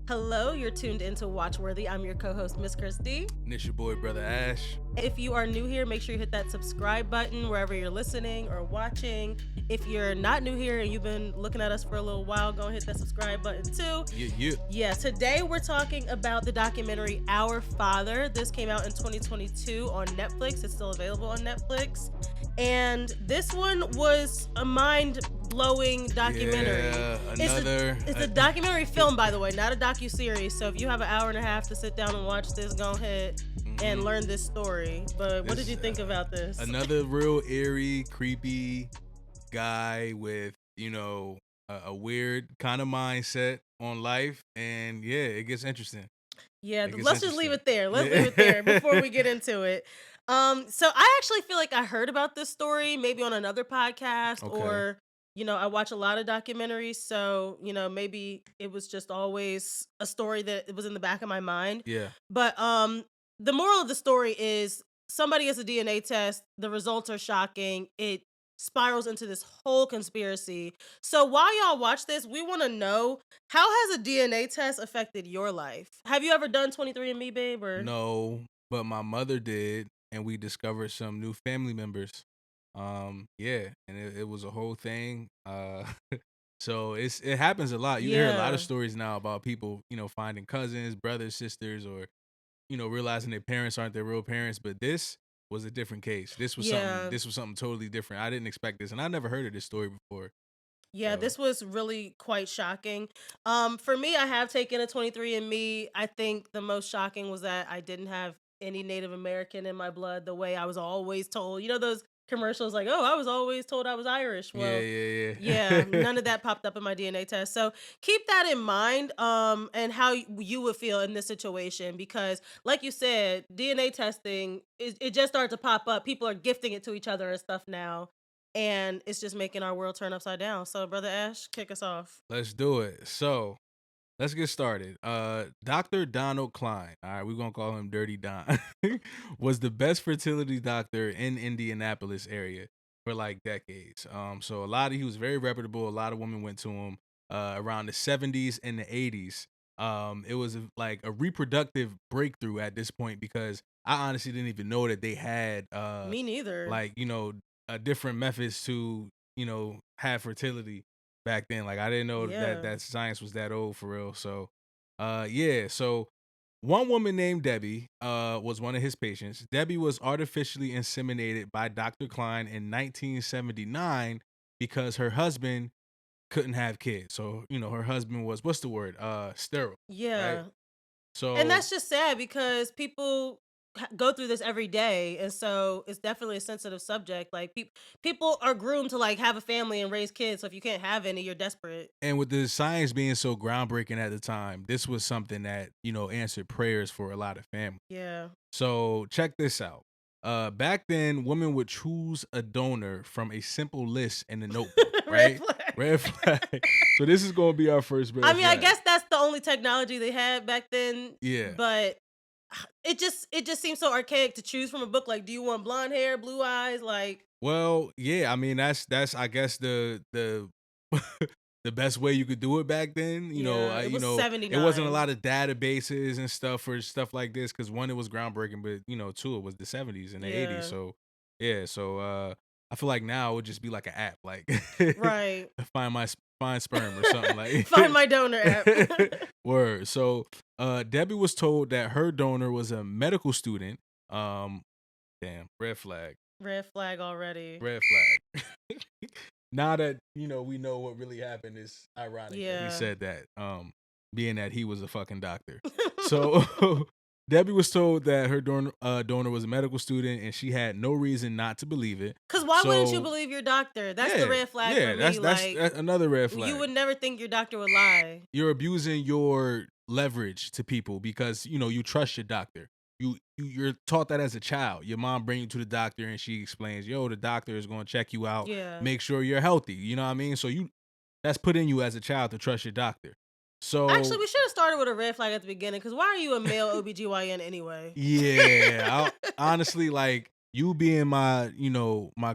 Hello, you're tuned into Watchworthy. I'm your co-host, Miss Christy. And it's your boy, Brother Ash. If you are new here, make sure you hit that subscribe button wherever you're listening or watching. If you're not new here and you've been looking at us for a little while, go and hit that subscribe button too. Yeah, today we're talking about the documentary Our Father. This came out in 2022 on Netflix. It's still available on Netflix. And this one was a mind-blowing documentary. Yeah, it's a documentary film, by the way, not a docu-series. So if you have an hour and a half to sit down and watch this, go ahead and learn this story. But what did you think about this? Another real eerie, creepy guy with, a weird kind of mindset on life. And yeah, it gets interesting. Yeah, let's just leave it there. Let's leave it there before we get into it. So I actually feel like I heard about this story maybe on another podcast or, I watch a lot of documentaries. So, maybe it was just always a story that it was in the back of my mind. Yeah. But the moral of the story is somebody gets a DNA test. The results are shocking. It spirals into this whole conspiracy. So while y'all watch this, we want to know, how has a DNA test affected your life? Have you ever done 23andMe, babe? Or No, but my mother did, and we discovered some new family members. Yeah, and it was a whole thing. So it happens a lot. You hear a lot of stories now about people, finding cousins, brothers, sisters, or realizing their parents aren't their real parents. But this was a different case. This was something totally different. I didn't expect this, and I never heard of this story before. Yeah, this was really quite shocking. For me, I have taken a 23andMe. I think the most shocking was that I didn't have any Native American in my blood the way I was always told. You know those commercials like, oh, I was always told I was Irish. Well, yeah. None of that popped up in my DNA test. So keep that in mind, and how you would feel in this situation, because like you said, DNA testing, it just started to pop up. People are gifting it to each other and stuff now. And it's just making our world turn upside down. So, Brother Ash, kick us off. Let's do it. So, let's get started. Dr. Donald Cline, all right, we're going to call him Dirty Don, was the best fertility doctor in Indianapolis area for like decades. So he was very reputable. A lot of women went to him around the 70s and the 80s. It was like a reproductive breakthrough at this point, because I honestly didn't even know that they had Me neither. like, different methods to, have fertility back then. Like, I didn't know that science was that old for real. So, So one woman named Debbie was one of his patients. Debbie was artificially inseminated by Dr. Cline in 1979 because her husband couldn't have kids. So, her husband was, what's the word? Sterile. Yeah. Right? So, and that's just sad, because people go through this every day, and so it's definitely a sensitive subject. Like people are groomed to like have a family and raise kids, so if you can't have any, you're desperate. And with the science being so groundbreaking at the time, this was something that, answered prayers for a lot of families. Yeah. So check this out. Back then, women would choose a donor from a simple list in the notebook, right? Red flag. So this is going to be our first red flag. I guess that's the only technology they had back then. Yeah. But it just seems so archaic to choose from a book. Like, do you want blonde hair, blue eyes? Like, well, yeah. I mean, that's I guess the the best way you could do it back then. It was 79. It wasn't a lot of databases and stuff for stuff like this, because one, it was groundbreaking, but two, it was the 70s and the 80s. So yeah, so I feel like now it would just be like an app, like right, find sperm or something like find my donor app. Word. So Debbie was told that her donor was a medical student. Damn, red flag. Red flag already. Red flag. Now that we know what really happened, is ironic that he said that, being that he was a fucking doctor. So Debbie was told that her donor was a medical student, and she had no reason not to believe it. Because why wouldn't you believe your doctor? That's the red flag for me. That's another red flag. You would never think your doctor would lie. You're abusing your leverage to people because you trust your doctor. You're taught that as a child. Your mom brings you to the doctor and she explains, yo, the doctor is going to check you out, make sure you're healthy. You know what I mean? So that's put in you as a child to trust your doctor. So actually, we should have started with a red flag at the beginning, because why are you a male OBGYN anyway? Yeah, honestly, like, you being my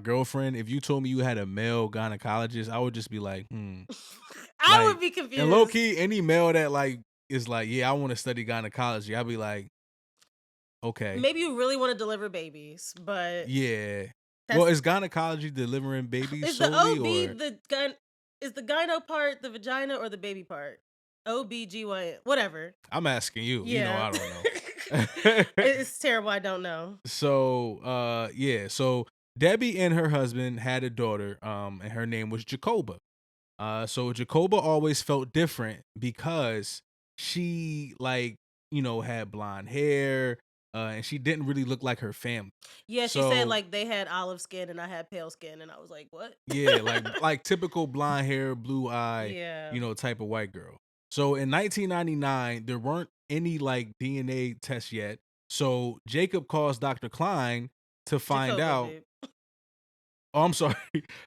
girlfriend, if you told me you had a male gynecologist, I would just be like, I would be confused. And low key, any male that like is like, yeah, I want to study gynecology, I'd be like, okay. Maybe you really want to deliver babies, but Yeah. Well, that's is gynecology delivering babies is the solely OB or is the gyno part the vagina or the baby part? OBGYN, whatever. I'm asking you, Yeah. I don't know. It's terrible. I don't know. So, yeah. So Debbie and her husband had a daughter, and her name was Jacoba. So Jacoba always felt different because she like, had blonde hair, and she didn't really look like her family. Yeah, she said So like they had olive skin and I had pale skin, and I was like, what? yeah, like typical blonde hair, blue eye, Yeah. type of white girl. So in 1999, there weren't any like DNA tests yet. So Jacob calls Dr. Cline to find Jacoba, out. babe. Oh, I'm sorry.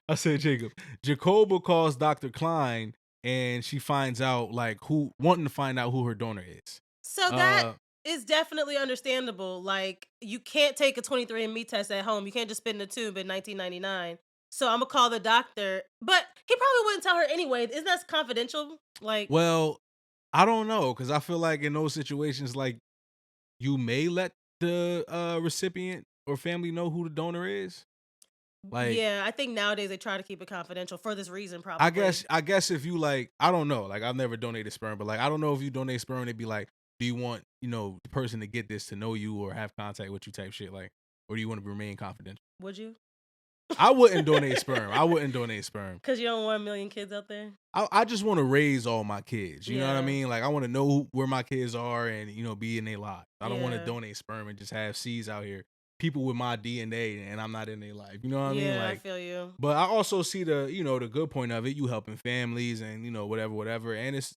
I said Jacob. Jacoba calls Dr. Cline and she finds out wanting to find out who her donor is. So that Uh is definitely understandable. Like, you can't take a 23andMe test at home. You can't just spit in a tube in 1999. So I'm gonna call the doctor, but he probably wouldn't tell her anyway. Isn't that confidential? Like, well, I don't know cuz I feel like in those situations like you may let the recipient or family know who the donor is. Like yeah, I think nowadays they try to keep it confidential for this reason, I probably. guess I guess if you like, I don't know, like I've never donated sperm, but like I don't know if you donate sperm, they'd be like, do you want the person to get this to know you or have contact with you type shit, like, or do you want to remain confidential? Would you? I wouldn't donate sperm. I wouldn't donate sperm. Because you don't want a million kids out there? I just want to raise all my kids. You know what I Yeah. mean? Like I want to know where my kids are and be in their lives. I don't want to Yeah. donate sperm and just have seeds out here, people with my DNA, and I'm not in their life. You know what I mean? Yeah, I Like, feel you. but I also see the the good point of it. You helping families and whatever, and it's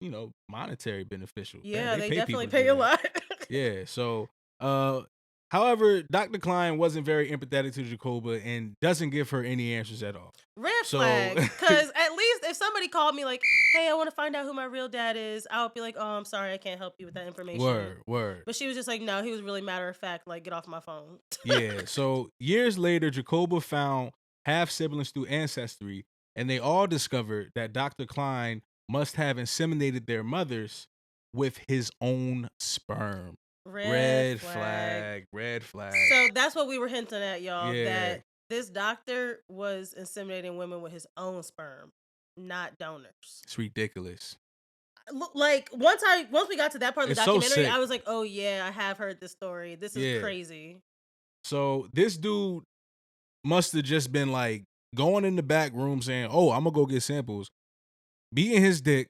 monetary beneficial. Yeah, They they pay definitely people to do pay a that. lot. Yeah. So, uh, however, Dr. Klein wasn't very empathetic to Jacoba and doesn't give her any answers at all. Red So, flag. Because at least if somebody called me like, hey, I want to find out who my real dad is, I would be like, oh, I'm sorry, I can't help you with that information. word. But she was just like, no, he was really matter of fact, like, get off my phone. Yeah. So years later, Jacoba found half siblings through ancestry, and they all discovered that Dr. Klein must have inseminated their mothers with his own sperm. Red flag. Red flag. So that's what we were hinting at, y'all, Yeah. that this doctor was inseminating women with his own sperm, not donors. It's ridiculous. Like once we got to that part of the It's so documentary, sick. I was like, oh yeah, I have heard this story. This is crazy. So this dude must have just been like going in the back room saying, "Oh, I'm gonna go get samples," beating his dick,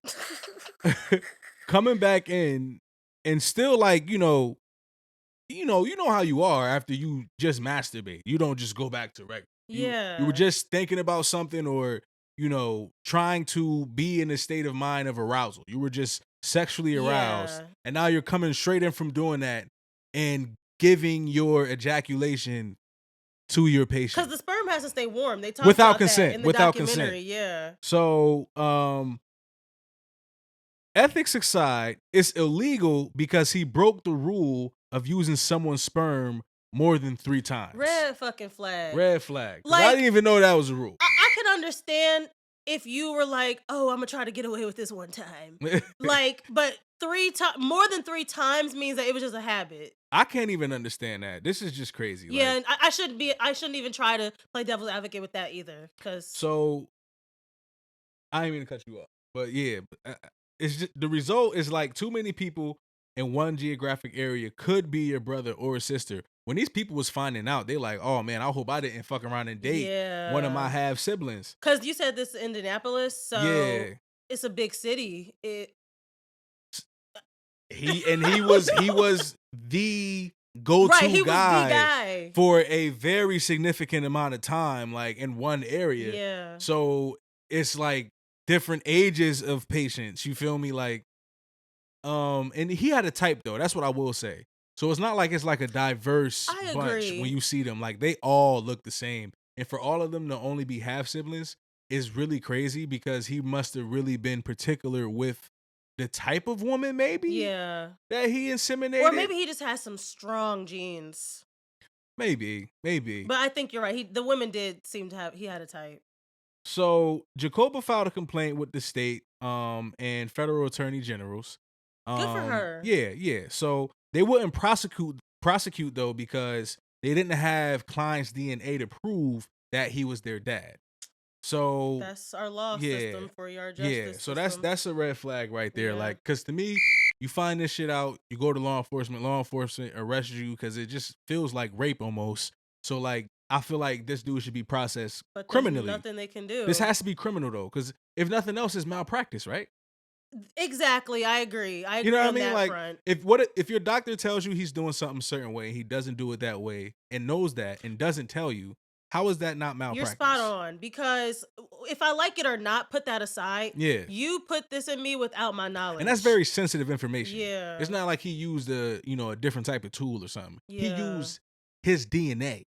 coming back in, and still like you know how you are after you just masturbate. You don't just go back to regular. You were Yeah. just thinking about something or trying to be in a state of mind of arousal. You were just sexually aroused, Yeah. and now you're coming straight in from doing that and giving your ejaculation to your patient Because the sperm has to stay warm. They talk without about consent. that in the Without documentary. consent. Yeah. So, ethics aside, it's illegal because he broke the rule of using someone's sperm more than 3 times. Red fucking flag. Red flag. 'Cause I Like, didn't even know that was a rule. I could understand if you were like, oh, I'm gonna try to get away with this one time. Like, but more than 3 times means that it was just a habit. I can't even understand that. This is just crazy. Yeah, Like, and I shouldn't even try to play devil's advocate with that either. Cause so I ain't mean to cut you off, but yeah, it's just the result is like too many people in one geographic area could be your brother or sister. When these people was finding out, they like, oh man, I hope I didn't fuck around and date one of my half siblings. Cause you said this is Indianapolis, so Yeah, it's a big city. he was the go-to Right, he was the guy guy. for a very significant amount of time, like in one area. Yeah. So it's like different ages of patients. You feel me? Like, and he had a type though. That's what I will say. So it's not like it's like a diverse I bunch agree. when you see them. Like they all look the same, and for all of them to only be half siblings is really crazy because he must have really been particular with the type of woman, maybe. Yeah. That he inseminated. Or maybe he just has some strong genes. Maybe. But I think you're right. The women did seem to he had a type. So Jacoba filed a complaint with the state and federal attorney generals. Good for her. Yeah. So they wouldn't prosecute though because they didn't have Cline's DNA to prove that he was their dad. So that's our law yeah, system for your yeah. justice So system. that's a red flag right there. Yeah. Like, cause to me, you find this shit out, you go to law enforcement arrests you because it just feels like rape almost. So like, I feel like this dude should be processed But there's criminally. nothing they can do. This has to be criminal though, because if nothing else, it's malpractice, right? Exactly. I agree. I agree You know what I on mean? that Like, front. if your doctor tells you he's doing something a certain way, he doesn't do it that way, and knows that and doesn't tell you, how is that not malpractice? You're spot on, because if I like it or not, put that aside. Yeah. You put this in me without my knowledge. And that's very sensitive information. Yeah. It's not like he used a different type of tool or something. He Yeah. used his DNA.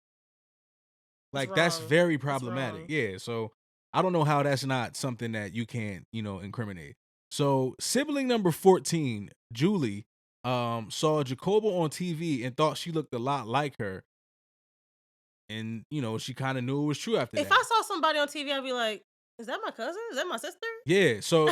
Like, that's wrong. very It's problematic. wrong. Yeah. So I don't know how that's not something that you can't, incriminate. So sibling number 14, Julie, saw Jacoba on TV and thought she looked a lot like her. And, she kind of knew it was true after If that. I saw somebody on TV, I'd be like, is that my cousin? Is that my sister? Yeah. So,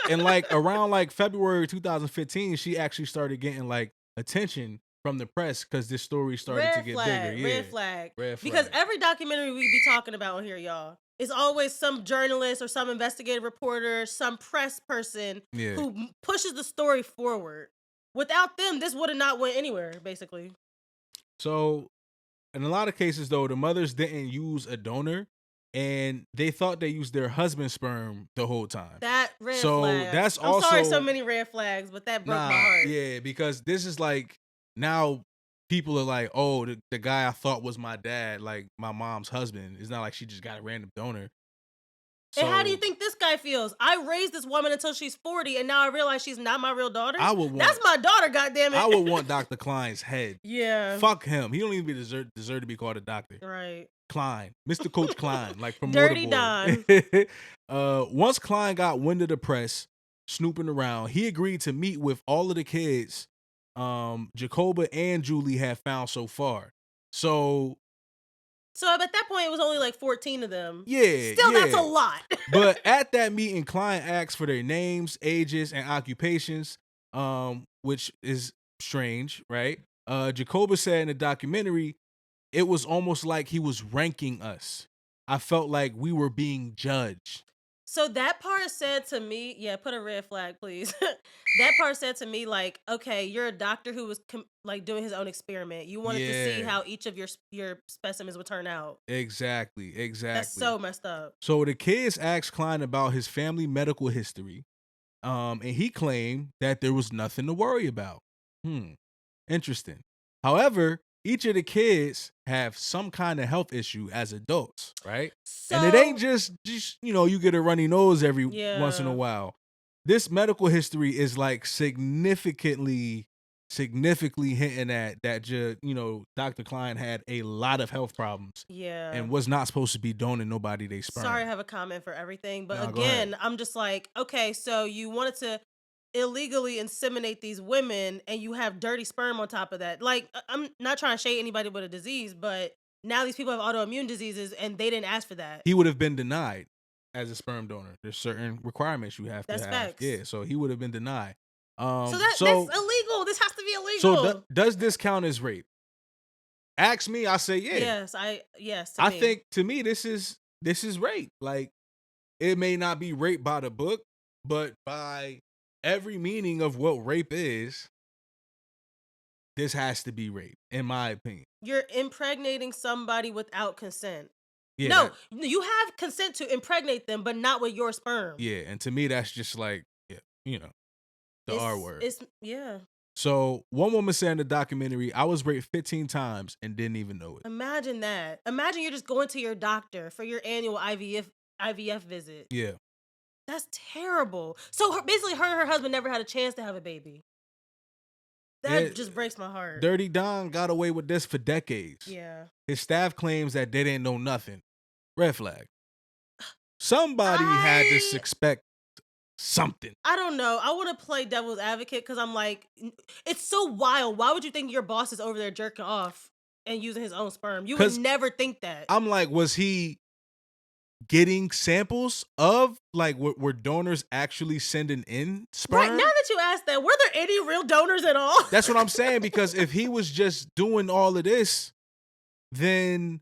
and like around like February 2015, she actually started getting like attention from the press because this story started to get bigger. Yeah. Red flag. Red flag. Because every documentary we be talking about on here, y'all, it's always some journalist or some investigative reporter, some press person who pushes the story forward. Without them, this would have not went anywhere, basically. So, in a lot of cases, though, the mothers didn't use a donor, and they thought they used their husband's sperm the whole time. That red flag. So that's I'm also sorry, so many red flags, but that broke my heart. Yeah, because this is like now people are like, oh, the guy I thought was my dad, like my mom's husband. It's not like she just got a random donor. And how do you think this guy feels? I raised this woman until she's 40, and now I realize she's not my real daughter. That's my daughter, goddammit. I would want Dr. Cline's head. Yeah. Fuck him. He don't even deserve to be called a doctor. Right. Cline, Mr. Coach Cline, like from Dirty Motorboard. Once Cline got wind of the press snooping around, he agreed to meet with all of the kids Jacoba and Julie had found so far. So at that point, it was only like 14 of them. Yeah. Still, that's a lot. But at that meeting, Cline asked for their names, ages, and occupations, which is strange, right? Jacoba said in the documentary, it was almost like he was ranking us. I felt like we were being judged. So that part said to me, yeah, put a red flag, please. That part said to me, like, okay, you're a doctor who was like doing his own experiment. You wanted to see how each of your specimens would turn out. Exactly. That's so messed up. So the kids asked Cline about his family medical history, and he claimed that there was nothing to worry about. Interesting. However, each of the kids have some kind of health issue as adults, right? And it ain't just you get a runny nose every once in a while. This medical history is like significantly hinting at that Dr. Cline had a lot of health problems. Yeah. And was not supposed to be doning nobody they sperm. Sorry, I have a comment for everything. But again, I'm just like, okay, so you wanted to illegally inseminate these women and you have dirty sperm on top of that. Like, I'm not trying to shade anybody with a disease, but now these people have autoimmune diseases and they didn't ask for that. He would have been denied as a sperm donor. There's certain requirements you have to have. Facts. Yeah, so he would have been denied. So that's illegal. This has to be illegal. So does this count as rape? Ask me, I say yeah. Yes. I think to me this is rape. Like, it may not be rape by the book, but by every meaning of what rape is, this has to be rape, in my opinion. You're impregnating somebody without consent. Yeah, no, you have consent to impregnate them, but not with your sperm. Yeah, and to me, that's just like, the R word. Yeah. So one woman said in the documentary, I was raped 15 times and didn't even know it. Imagine that. Imagine you're just going to your doctor for your annual IVF visit. Yeah. That's terrible. So basically her and her husband never had a chance to have a baby. That just breaks my heart. Dirty Don got away with this for decades. Yeah. His staff claims that they didn't know nothing. Red flag. Somebody had to suspect something. I don't know. I want to play devil's advocate because I'm like, it's so wild. Why would you think your boss is over there jerking off and using his own sperm? You would never think that. I'm like, was he getting samples of like were donors actually sending in sperm? Right, now that you asked that, were there any real donors at all? That's what I'm saying, because if he was just doing all of this, then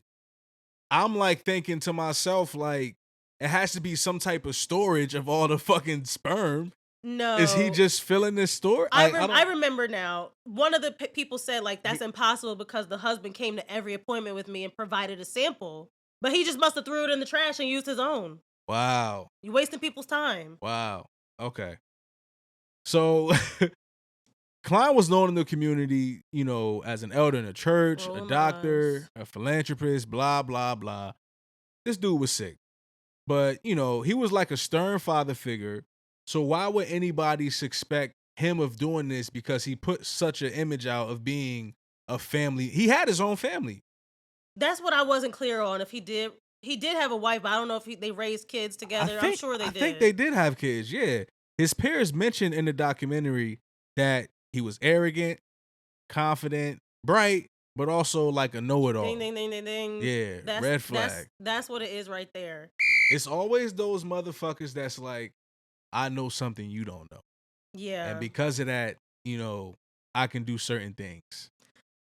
I'm like thinking to myself, like, it has to be some type of storage of all the fucking sperm. No. Is he just filling this store? I remember now. One of the people said, like, that's impossible because the husband came to every appointment with me and provided a sample. But he just must have threw it in the trash and used his own. Wow. You wasting people's time. Wow. Okay. So Cline was known in the community, you know, as an elder in a church, a doctor, a philanthropist, blah, blah, blah. This dude was sick. But, you know, he was like a stern father figure. So why would anybody suspect him of doing this? Because he put such an image out of being a family. He had his own family. That's what I wasn't clear on. If he did have a wife, but I don't know if they raised kids together. I'm sure they did. I think they did have kids, yeah. His peers mentioned in the documentary that he was arrogant, confident, bright, but also like a know-it-all. Ding, ding, ding, ding, ding. Yeah, red flag. That's what it is right there. It's always those motherfuckers that's like, I know something you don't know. Yeah. And because of that, you know, I can do certain things.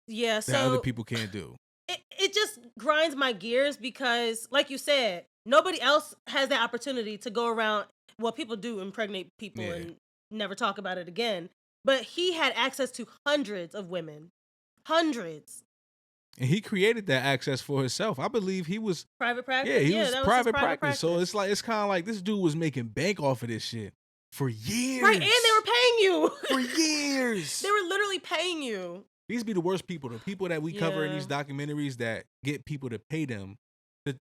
Yeah, that other people can't do. It just grinds my gears because, like you said, nobody else has that opportunity to go around. Well, people do impregnate people and never talk about it again. But he had access to hundreds of women. Hundreds. And he created that access for himself. I believe he was private practice. Yeah, he was private practice. So it's kind of like this dude was making bank off of this shit for years. Right, and they were paying you for years. They were literally paying you. These be the worst people. The people that we cover in these documentaries that get people to pay them to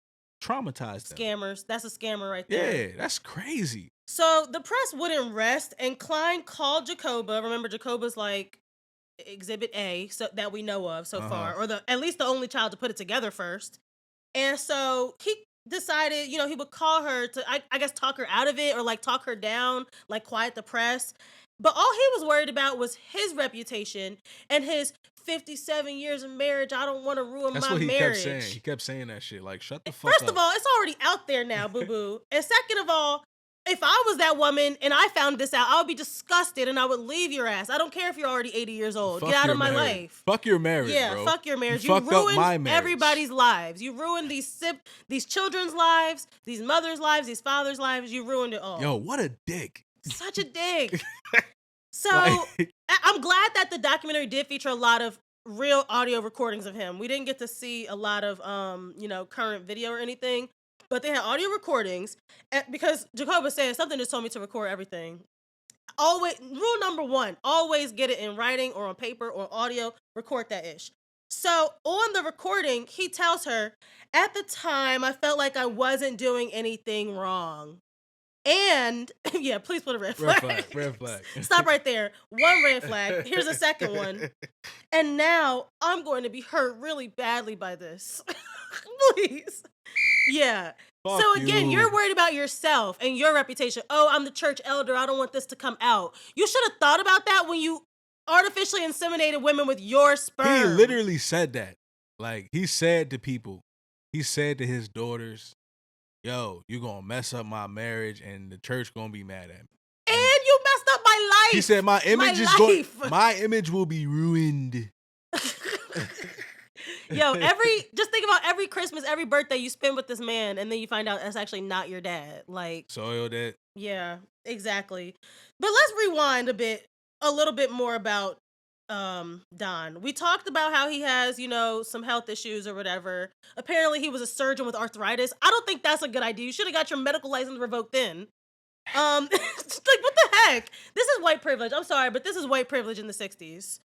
traumatize them. Scammers. That's a scammer right there. Yeah, that's crazy. So the press wouldn't rest, and Cline called Jacoba. Remember, Jacoba's like Exhibit A, so that we know of so far, or at least the only child to put it together first. And so he decided, you know, he would call her to, I guess, talk her out of it or like talk her down, like quiet the press. But all he was worried about was his reputation and his 57 years of marriage. I don't want to ruin That's my what he marriage. kept saying. He kept saying that shit. Like, shut the fuck First up. of all, it's already out there now, boo-boo. And second of all, if I was that woman and I found this out, I would be disgusted and I would leave your ass. I don't care if you're already 80 years old. Get out of my life. Fuck your marriage, bro. Fuck your marriage. You ruined everybody's lives. You ruined these children's lives, these mothers' lives, these fathers' lives. You ruined it all. Yo, what a dick. Such a dick. So I'm glad that the documentary did feature a lot of real audio recordings of him. We didn't get to see a lot of current video or anything, but they had audio recordings because Jacoba said something just told me to record everything. Always, rule number 1, always get it in writing or on paper or audio, record that ish. So on the recording, he tells her, at the time, I felt like I wasn't doing anything wrong. And, yeah, please put a red flag. Red flag. Stop right there. 1 red flag. Here's a second one. And now I'm going to be hurt really badly by this. Please. Yeah. Fuck so again, you. You're worried about yourself and your reputation. Oh, I'm the church elder. I don't want this to come out. You should have thought about that when you artificially inseminated women with your sperm. He literally said that. Like, he said to people, he said to his daughters, yo, you're going to mess up my marriage and the church going to be mad at me. And you messed up my life. He said my image will be ruined. Yo, just think about every Christmas, every birthday you spend with this man, and then you find out that's actually not your dad. Like, soiled it. Yeah, exactly. But let's rewind a little bit more about Don. We talked about how he has, some health issues or whatever. Apparently he was a surgeon with arthritis. I don't think that's a good idea. You should have got your medical license revoked then. Like, what the heck? This is white privilege. I'm sorry, but this is white privilege in the 60s.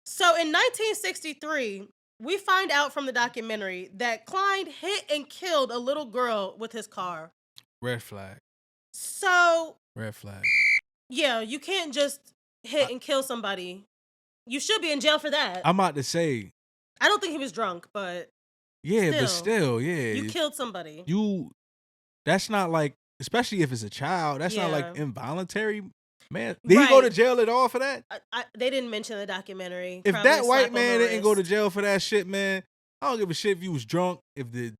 So in 1963, we find out from the documentary that Cline hit and killed a little girl with his car. Red flag. So. Red flag. Yeah, you can't just hit and kill somebody. You should be in jail for that. I'm about to say. I don't think he was drunk, but. Yeah, but still, yeah. You killed somebody. That's not like, especially if it's a child, that's not like involuntary. Man, did he go to jail at all for that? They didn't mention the documentary. If that white man didn't go to jail for that shit, man, I don't give a shit if you was drunk. If the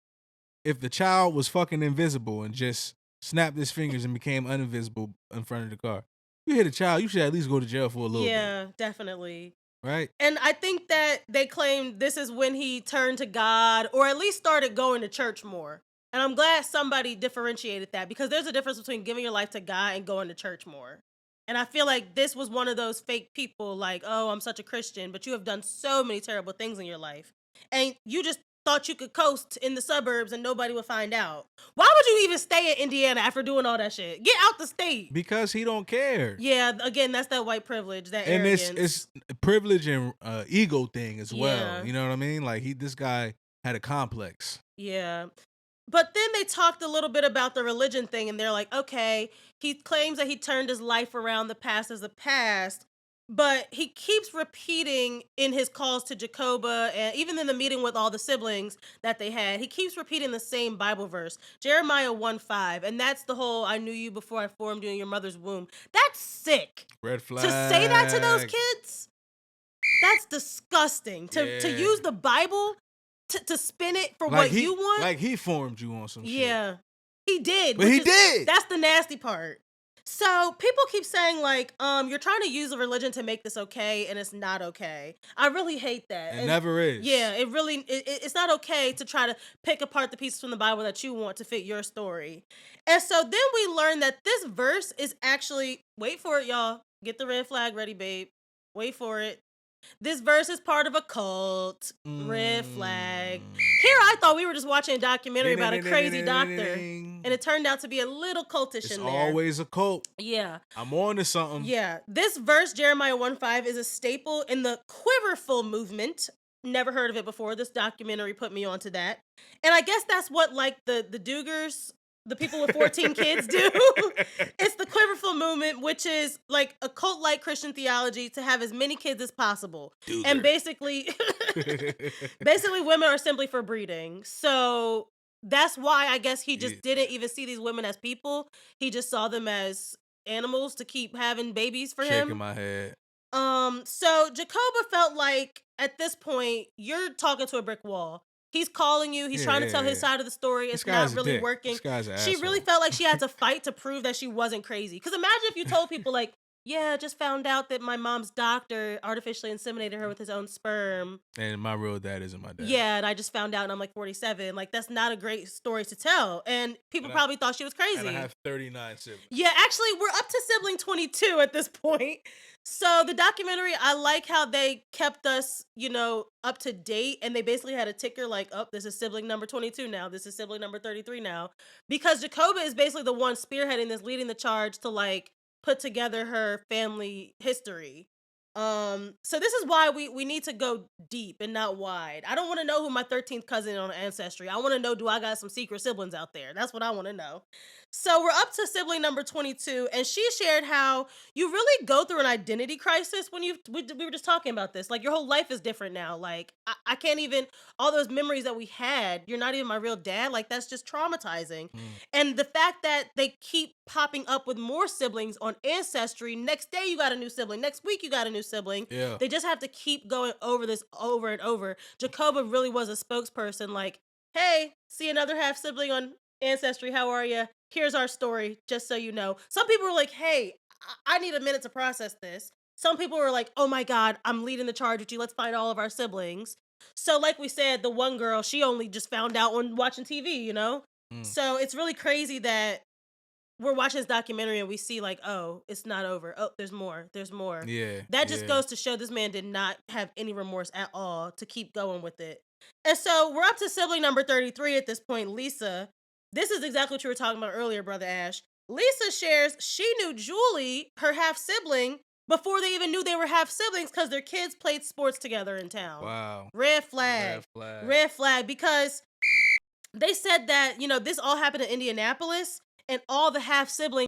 if the child was fucking invisible and just snapped his fingers and became uninvisible in front of the car, you hit a child, you should at least go to jail for a little bit. Yeah, definitely. Right? And I think that they claim this is when he turned to God, or at least started going to church more. And I'm glad somebody differentiated that, because there's a difference between giving your life to God and going to church more. And I feel like this was one of those fake people like, oh, I'm such a Christian, but you have done so many terrible things in your life. And you just thought you could coast in the suburbs and nobody would find out. Why would you even stay in Indiana after doing all that shit? Get out the state. Because he don't care. Yeah, again, that's that white privilege, that and arrogance. it's privilege and ego thing as well. Yeah. You know what I mean? Like this guy had a complex. Yeah. But then they talked a little bit about the religion thing, and they're like, okay, he claims that he turned his life around, the past is the past, but he keeps repeating in his calls to Jacoba, and even in the meeting with all the siblings that they had, he keeps repeating the same Bible verse, Jeremiah 1:5, and that's the whole, I knew you before I formed you in your mother's womb. That's sick. Red flag. To say that to those kids, that's disgusting. To use the Bible to spin it for like what you want. Like he formed you on some shit. Yeah, he did. But he did. That's the nasty part. So people keep saying like, you're trying to use a religion to make this okay, and it's not okay. I really hate that. It never is. Yeah, it really, it's not okay to try to pick apart the pieces from the Bible that you want to fit your story. And so then we learn that this verse is actually, wait for it, y'all. Get the red flag ready, babe. Wait for it. This verse is part of a cult. Red flag. Here I thought we were just watching a documentary about a crazy doctor, and it turned out to be a little cultish in there. It's always a cult. Yeah. I'm on to something. Yeah. This verse, Jeremiah 1:5, is a staple in the quiverful movement. Never heard of it before. This documentary put me onto that. And I guess that's what like the Dugars, the people with 14 kids do. It's the quiverful movement, which is like a cult-like Christian theology to have as many kids as possible. Duger. And basically women are simply for breeding. So that's why I guess he just didn't even see these women as people. He just saw them as animals to keep having babies for him. Shaking my head. So Jacoba felt like at this point, you're talking to a brick wall. He's calling you. He's trying to tell his side of the story. It's not really working. This guy's an She asshole. really felt like she had to fight to prove that she wasn't crazy. Because imagine if you told people like, yeah, I just found out that my mom's doctor artificially inseminated her with his own sperm. And my real dad isn't my dad. Yeah, and I just found out and I'm like 47. Like, that's not a great story to tell. And people probably thought she was crazy. And I have 39 siblings. Yeah, actually, we're up to sibling 22 at this point. So the documentary, I like how they kept us, up to date. And they basically had a ticker like, oh, this is sibling number 22 now. This is sibling number 33 now. Because Jacoba is basically the one spearheading this, leading the charge to like put together her family history. So this is why we need to go deep and not wide. I don't want to know who my 13th cousin on Ancestry. I want to know, do I got some secret siblings out there? That's what I want to know. So we're up to sibling number 22, and she shared how you really go through an identity crisis when we were just talking about this. Like, your whole life is different now. Like, I can't even, all those memories that we had, you're not even my real dad. Like, that's just traumatizing. And the fact that they keep popping up with more siblings on Ancestry, next day you got a new sibling, next week you got a new sibling. Yeah. They just have to keep going over this over and over. Jacoba really was a spokesperson, like, hey, see another half sibling on Ancestry, how are you? Here's our story, just so you know. Some people were like, hey, I need a minute to process this. Some people were like, oh my God, I'm leading the charge with you. Let's find all of our siblings. So like we said, the one girl, she only just found out when watching TV, So it's really crazy that we're watching this documentary and we see like, oh, it's not over. Oh, there's more. There's more. Yeah. That just goes to show this man did not have any remorse at all to keep going with it. And so we're up to sibling number 33 at this point, Lisa. This is exactly what you were talking about earlier, Brother Ash. Lisa shares she knew Julie, her half-sibling, before they even knew they were half-siblings because their kids played sports together in town. Wow. Red flag. Red flag. Because they said that, this all happened in Indianapolis, and all the half-siblings